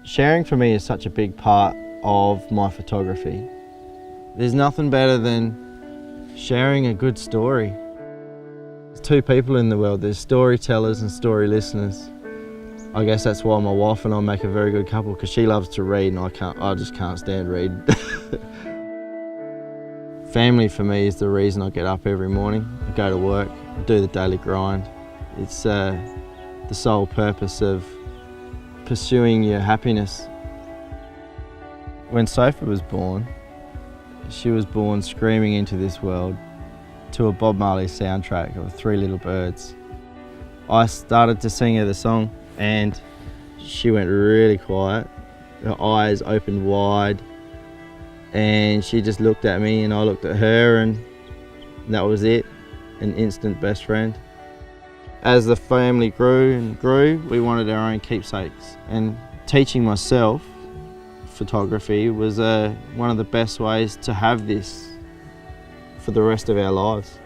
Sharing for me is such a big part of my photography. There's nothing better than sharing a good story. There's two people in the world, there's storytellers and story listeners. I guess that's why my wife and I make a very good couple, because she loves to read and I just can't stand reading. Family for me is the reason I get up every morning, I go to work, do the daily grind. It's the sole purpose of pursuing your happiness. When Sophie was born, she was born screaming into this world to a Bob Marley soundtrack of Three Little Birds. I started to sing her the song and she went really quiet. Her eyes opened wide and she just looked at me and I looked at her, and that was it, an instant best friend. As the family grew and grew, we wanted our own keepsakes, and teaching myself photography was one of the best ways to have this for the rest of our lives.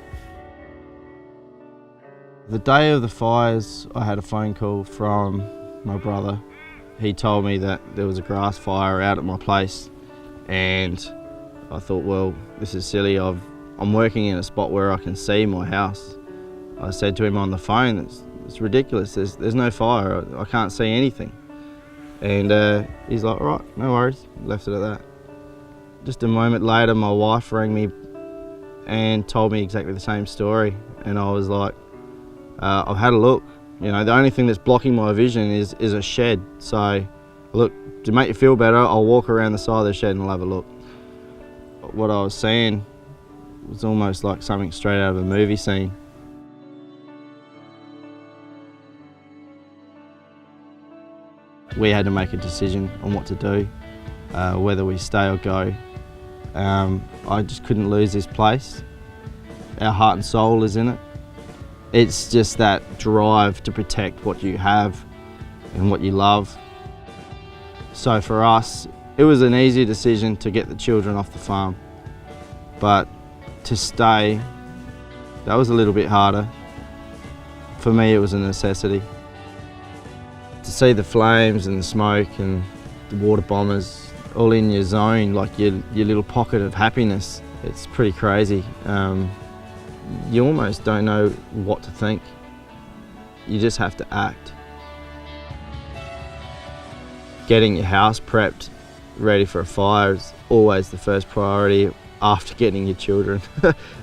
The day of the fires, I had a phone call from my brother. He told me that there was a grass fire out at my place, and I thought, well, this is silly. I'm working in a spot where I can see my house. I said to him on the phone, it's ridiculous, there's no fire, I can't see anything. And he's like, all right, no worries, left it at that. Just a moment later, my wife rang me and told me exactly the same story. And I was like, I've had a look. You know, the only thing that's blocking my vision is a shed. So, look, to make you feel better, I'll walk around the side of the shed and I'll have a look. What I was seeing was almost like something straight out of a movie scene. We had to make a decision on what to do, whether we stay or go. I just couldn't lose this place. Our heart and soul is in it. It's just that drive to protect what you have and what you love. So for us, it was an easy decision to get the children off the farm. But to stay, that was a little bit harder. For me, it was a necessity. To see the flames and the smoke and the water bombers all in your zone, like your little pocket of happiness, it's pretty crazy. You almost don't know what to think. You just have to act. Getting your house prepped, ready for a fire is always the first priority after getting your children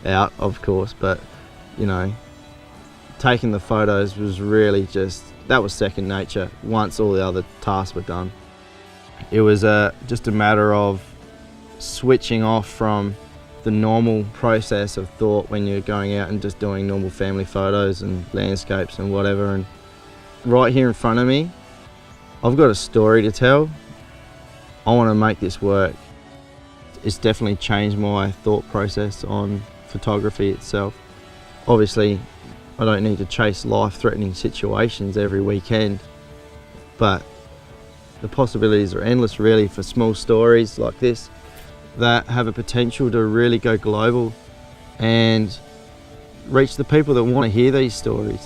out, of course, but you know, taking the photos was really that was second nature once all the other tasks were done. It was just a matter of switching off from the normal process of thought when you're going out and just doing normal family photos and landscapes and whatever. And right here in front of me, I've got a story to tell. I want to make this work. It's definitely changed my thought process on photography itself. Obviously, I don't need to chase life-threatening situations every weekend, but the possibilities are endless really for small stories like this that have a potential to really go global and reach the people that want to hear these stories.